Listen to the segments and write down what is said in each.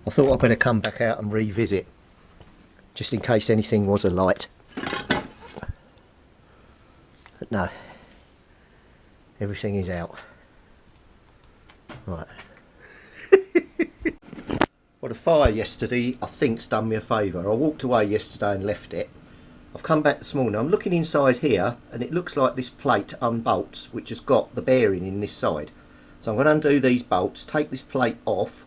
I thought I'd better come back out and revisit, just in case anything was alight. But no, everything is out. Right. Well, the fire yesterday I think's done me a favour. I walked away yesterday and left it. I've come back this morning, I'm looking inside here and it looks like this plate unbolts, which has got the bearing in this side. So I'm going to undo these bolts, take this plate off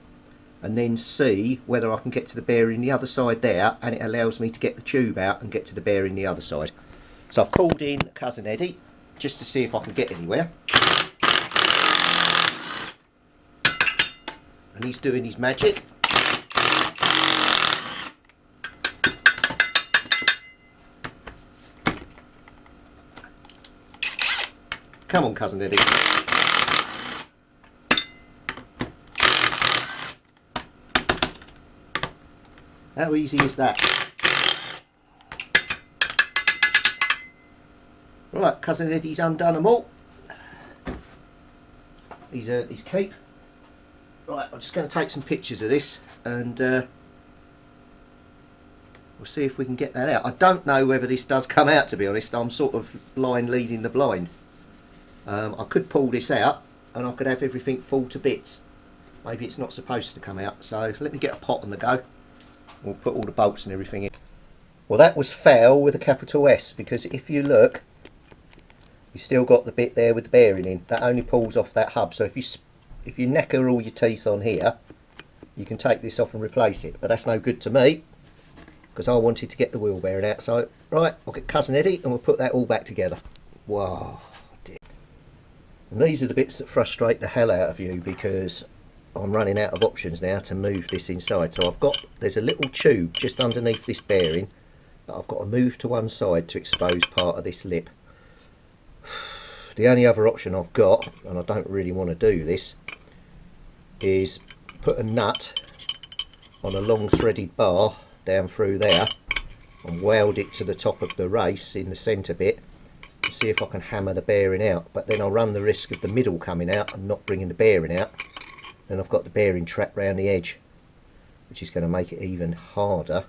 and then see whether I can get to the bearing the other side there, and it allows me to get the tube out and get to the bearing the other side. So I've called in cousin Eddie just to see if I can get anywhere. And he's doing his magic. Come on, cousin Eddie. How easy is that? Right, cousin Eddie's undone them all. He's keep. Right, I'm just going to take some pictures of this and we'll see if we can get that out. I don't know whether this does come out, to be honest. I'm sort of blind leading the blind. I could pull this out and I could have everything fall to bits. Maybe it's not supposed to come out, so let me get a pot on the go. We'll put all the bolts and everything in. Well, that was foul with a capital S, because if you look, you still got the bit there with the bearing in. That only pulls off that hub, so if you knacker all your teeth on here, you can take this off and replace it. But that's no good to me, because I wanted to get the wheel bearing out. So right, I'll get cousin Eddie and we'll put that all back together. Wow, dear. And these are the bits that frustrate the hell out of you, because I'm running out of options now to move this inside. So there's a little tube just underneath this bearing that I've got to move to one side to expose part of this lip. The only other option I've got, and I don't really want to do this, is put a nut on a long threaded bar down through there and weld it to the top of the race in the centre bit to see if I can hammer the bearing out. But then I'll run the risk of the middle coming out and not bringing the bearing out. Then I've got the bearing trapped round the edge, which is going to make it even harder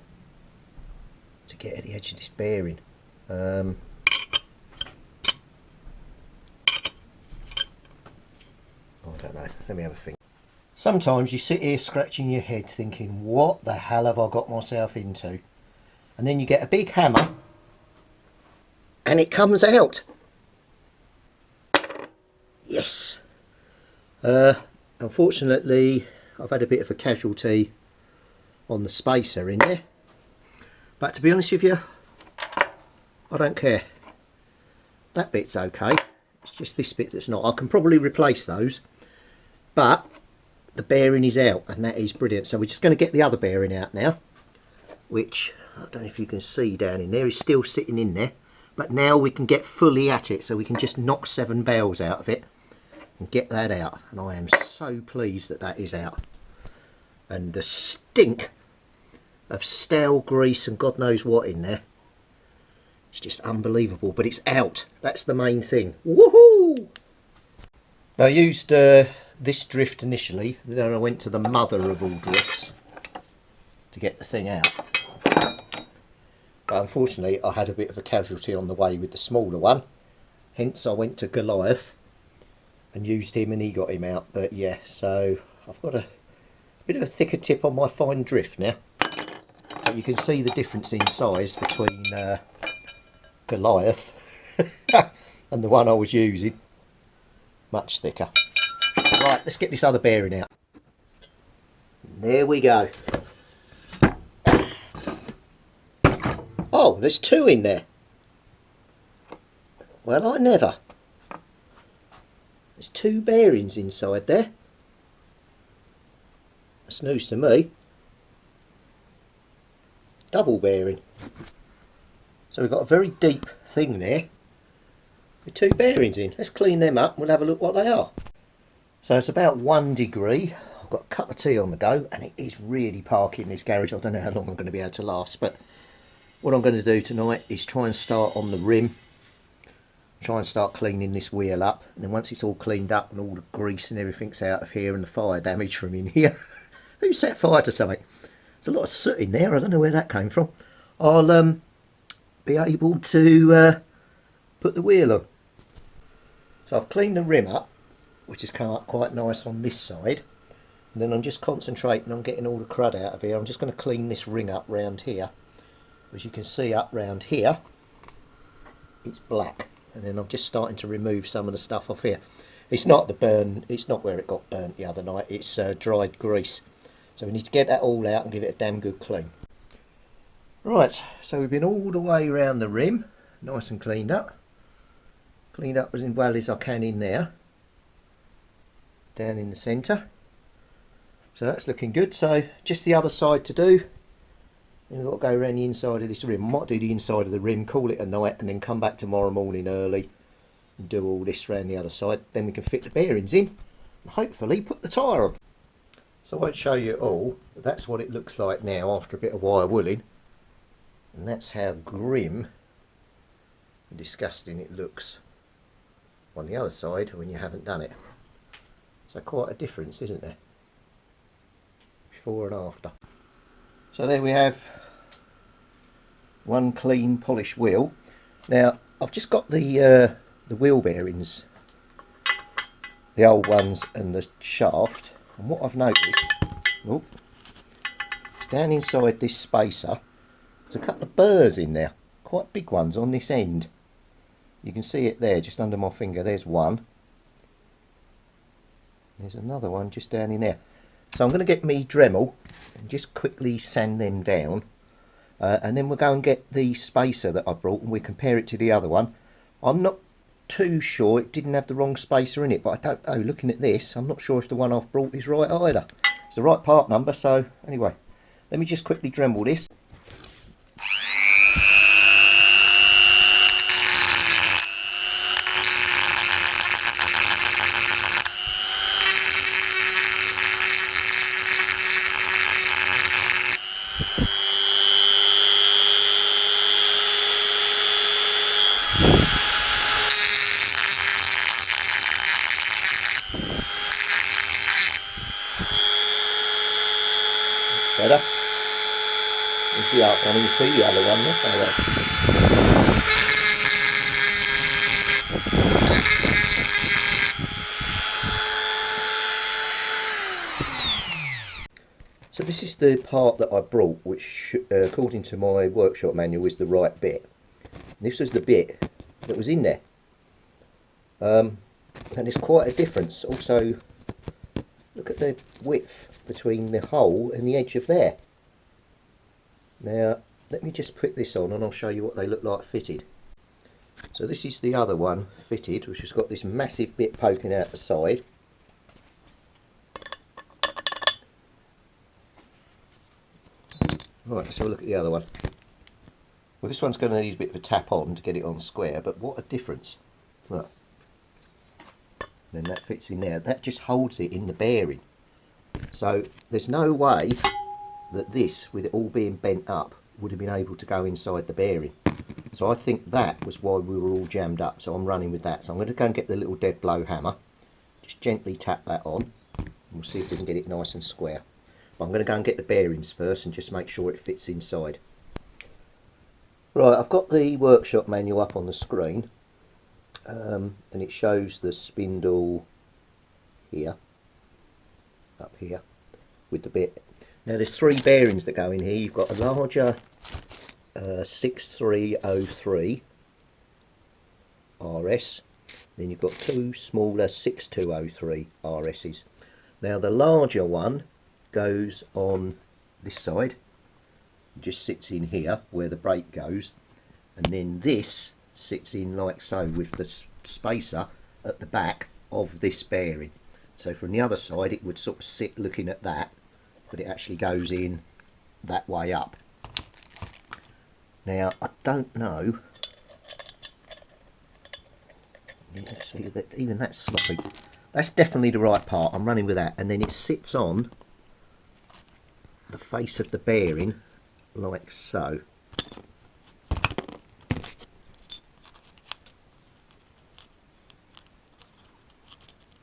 to get at the edge of this bearing. I don't know, let me have a think. Sometimes you sit here scratching your head thinking, what the hell have I got myself into? And then you get a big hammer and it comes out. Yes. Unfortunately, I've had a bit of a casualty on the spacer in there. But to be honest with you, I don't care. That bit's okay. It's just this bit that's not. I can probably replace those. But the bearing is out, and that is brilliant. So we're just going to get the other bearing out now, which I don't know if you can see down in there, is still sitting in there. But now we can get fully at it, so we can just knock 7 bells out of it and get that out. And I am so pleased that that is out. And the stink of stale grease and God knows what in there, it's just unbelievable. But it's out. That's the main thing. Woohoo! Now, I used this drift initially, then I went to the mother of all drifts to get the thing out. But unfortunately I had a bit of a casualty on the way with the smaller one, hence I went to Goliath and used him and he got him out. But yeah, so I've got a bit of a thicker tip on my fine drift now, but you can see the difference in size between Goliath and the one I was using. Much thicker. Right, let's get this other bearing out. There we go. Oh, there's 2 in there. Well, I never. There's 2 bearings inside there. That's news to me. Double bearing. So we've got a very deep thing there with 2 bearings in. Let's clean them up and we'll have a look what they are. So it's about 1 degree. I've got a cup of tea on the go and it is really parky in this garage. I don't know how long I'm going to be able to last, but what I'm going to do tonight is try and start on the rim, try and start cleaning this wheel up, and then once it's all cleaned up and all the grease and everything's out of here and the fire damage from in here, Who set fire to something? There's a lot of soot in there. I don't know where that came from. I'll be able to put the wheel on. So I've cleaned the rim up, which has come up quite nice on this side. And then I'm just concentrating on getting all the crud out of here. I'm just going to clean this ring up round here. As you can see up round here, it's black. And then I'm just starting to remove some of the stuff off here. It's not the burn, it's not where it got burnt the other night, it's dried grease. So we need to get that all out and give it a damn good clean. Right, so we've been all the way around the rim, nice and cleaned up. Cleaned up as well as I can in there. Down in the centre. So that's looking good. So just the other side to do. Then we've got to go around the inside of this rim. I might do the inside of the rim, call it a night, and then come back tomorrow morning early and do all this around the other side. Then we can fit the bearings in and hopefully put the tyre on. So I won't show you it all, but that's what it looks like now after a bit of wire wooling. And that's how grim and disgusting it looks on the other side when you haven't done it. So quite a difference, isn't there? Before and after. So there we have one clean polished wheel. Now I've just got the wheel bearings, the old ones and the shaft, and what I've noticed, oh, it's down inside this spacer, there's a couple of burrs in there, quite big ones on this end. You can see it there just under my finger. There's one. There's another one just down in there. So I'm going to get me Dremel and just quickly sand them down, and then we'll go and get the spacer that I brought and we compare it to the other one. I'm not too sure, it didn't have the wrong spacer in it, but I don't know, looking at this, I'm not sure if the one I've brought is right either. It's the right part number, so anyway, let me just quickly Dremel this. Better. There's the out one, you see the other one there. So this is the part that I brought, which according to my workshop manual is the right bit. This was the bit that was in there. And there's quite a difference. Also, look at the width between the hole and the edge of there. Now let me just put this on and I'll show you what they look like fitted. So this is the other one fitted, which has got this massive bit poking out the side. Right, let's have a look at the other one. Well, this one's going to need a bit of a tap on to get it on square, but what a difference. Look. Then that fits in there. That just holds it in the bearing. So there's no way that this, with it all being bent up, would have been able to go inside the bearing. So I think that was why we were all jammed up. So I'm running with that. So I'm going to go and get the little dead blow hammer. Just gently tap that on. And we'll see if we can get it nice and square. But I'm going to go and get the bearings first and just make sure it fits inside. Right, I've got the workshop manual up on the screen. And it shows the spindle here. Up here with the bit. Now there's three bearings that go in here. You've got a larger 6303 RS, then you've got two smaller 6203 RS's. Now the larger one goes on this side, it just sits in here where the brake goes, and then this sits in like so with the spacer at the back of this bearing. So from the other side it would sort of sit looking at that, but it actually goes in that way up. Now I don't know, see that even that's sloppy. That's definitely the right part, I'm running with that, and then it sits on the face of the bearing like so.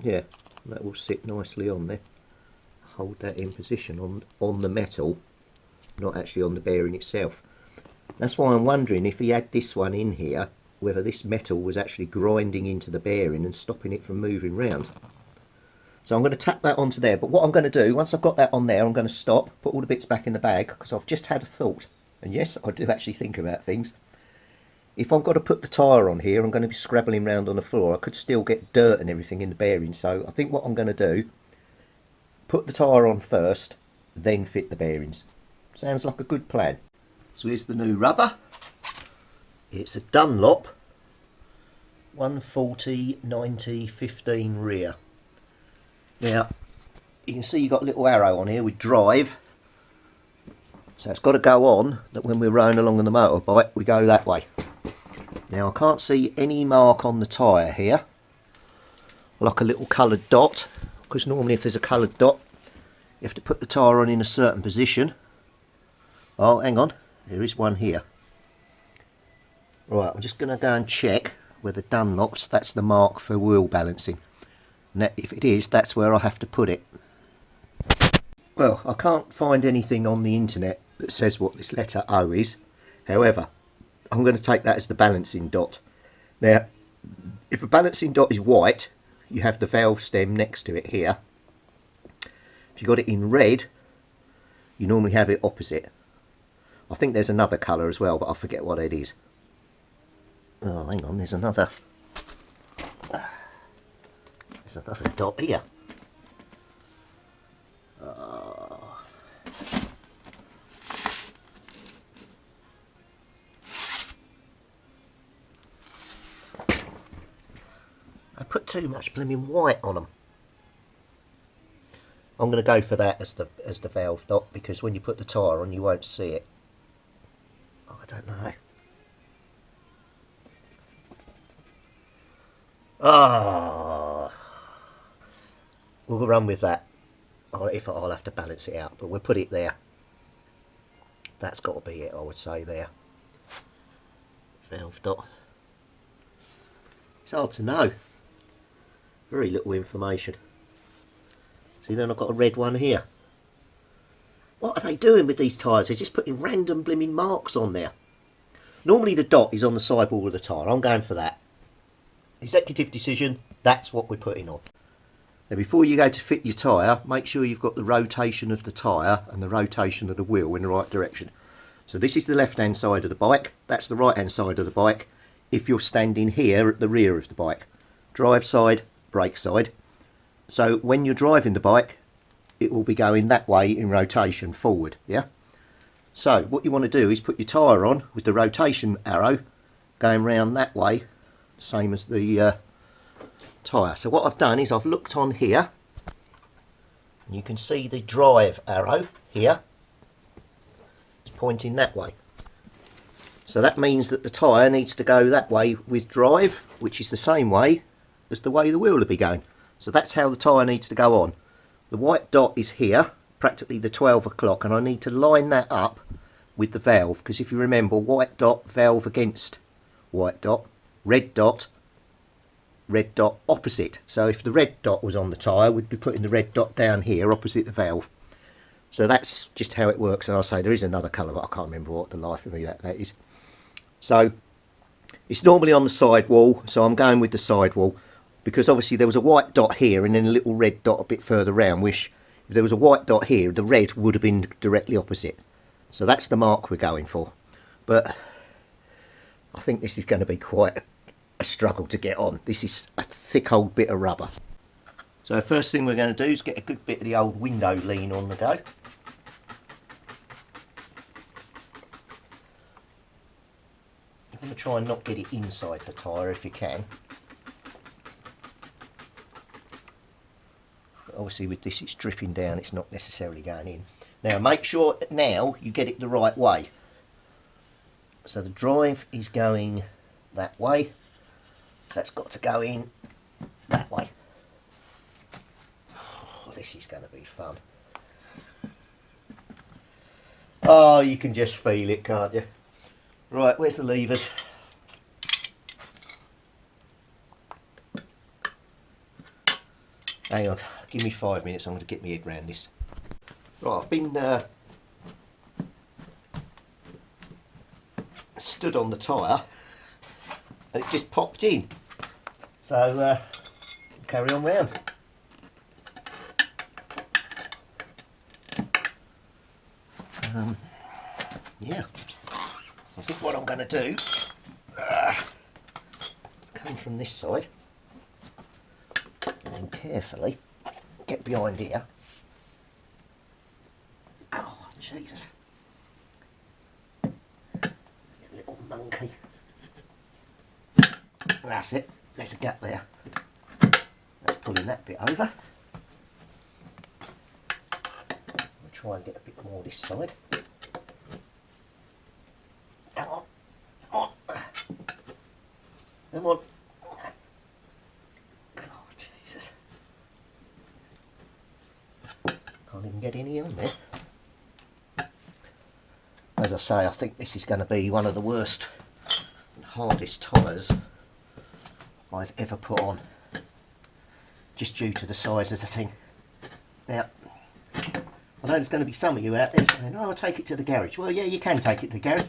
Yeah, that will sit nicely on there. hold that in position on the metal, not actually on the bearing itself. That's why I'm wondering if he had this one in here, whether this metal was actually grinding into the bearing and stopping it from moving round. So I'm going to tap that onto there, but what I'm going to do, once I've got that on there, I'm going to stop, put all the bits back in the bag, because I've just had a thought. And yes, I do actually think about things. If I've got to put the tyre on here, I'm going to be scrabbling around on the floor. I could still get dirt and everything in the bearing, so I think what I'm going to do, put the tyre on first, then fit the bearings. Sounds like a good plan. So here's the new rubber. It's a Dunlop 140/90/15 rear. Now, you can see you've got a little arrow on here with drive. So it's got to go on that when we're rowing along on the motorbike, we go that way. Now, I can't see any mark on the tyre here, like a little coloured dot, because normally if there's a coloured dot, you have to put the tyre on in a certain position. Oh, hang on, there is one here. Right, I'm just going to go and check where the Dunlops, that's the mark for wheel balancing. And that, if it is, that's where I have to put it. Well, I can't find anything on the internet that says what this letter O is. However, I'm going to take that as the balancing dot. Now, if a balancing dot is white, you have the valve stem next to it here. If you got it in red, you normally have it opposite. I think there's another colour as well, but I forget what it is. Oh, hang on, there's another dot here. I put too much blooming white on them. I'm going to go for that as the valve dot, because when you put the tyre on, you won't see it. Oh, I don't know. Ah, we'll run with that. If I'll have to balance it out, but we'll put it there. That's got to be it, I would say, there. Valve dot. It's hard to know. Very little information. See, then I've got a red one here. What are they doing with these tyres? They're just putting random blimmin' marks on there. Normally the dot is on the sidewall of the tyre. I'm going for that. Executive decision, that's what we're putting on. Now, before you go to fit your tyre, make sure you've got the rotation of the tyre and the rotation of the wheel in the right direction. So this is the left hand side of the bike, that's the right hand side of the bike if you're standing here at the rear of the bike. Drive side, brake side. So when you're driving the bike, it will be going that way in rotation forward, yeah? So what you want to do is put your tyre on with the rotation arrow going round that way, same as the tyre. So what I've done is I've looked on here, and you can see the drive arrow here is pointing that way. So that means that the tyre needs to go that way with drive, which is the same way as the way the wheel will be going. So that's how the tyre needs to go on. The white dot is here, practically the 12 o'clock, and I need to line that up with the valve, because if you remember, white dot, valve against white dot, red dot opposite. So if the red dot was on the tyre, we'd be putting the red dot down here opposite the valve. So that's just how it works. And I'll say there is another colour, but I can't remember what the life of me that is. So it's normally on the sidewall, so I'm going with the sidewall, because obviously there was a white dot here and then a little red dot a bit further round, which if there was a white dot here, the red would have been directly opposite. So that's the mark we're going for. But I think this is going to be quite a struggle to get on. This is a thick old bit of rubber. So first thing we're going to do is get a good bit of the old window lean on the go. I'm going to try and not get it inside the tyre if you can. But obviously with this it's dripping down, it's not necessarily going in. Now make sure now you get it the right way. So the drive is going that way. So that's got to go in that way. Oh, this is going to be fun. Oh, you can just feel it, can't you? Right, where's the levers? Hang on, give me 5 minutes, I'm going to get my head round this. Right, I've been stood on the tyre and it just popped in. So carry on round. Yeah, so I think what I'm going to do come from this side and then carefully get behind here. God, Jesus. Little monkey. That's it. There's a gap there. Let's pull in that bit over. I'll try and get a bit more this side. Come on. Come on. Come on. God, Jesus. Can't even get any on there. As I say, I think this is going to be one of the worst and hardest tyres I've ever put on, just due to the size of the thing. Now, I know there's going to be some of you out there saying, oh, I'll take it to the garage. Well, yeah, you can take it to the garage,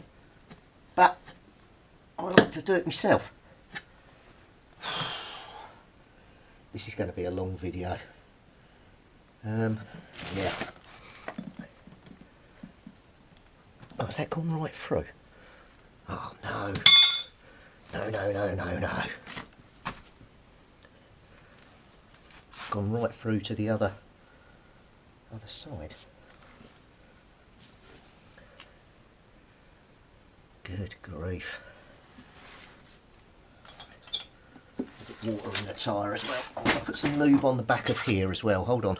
but I like to do it myself. This is going to be a long video. Yeah. Oh, has that gone right through? Oh, no. No, no, no, no, no. Gone right through to the other side. Good grief. A bit of water in the tyre as well. I'm going to put some lube on the back of here as well. Hold on.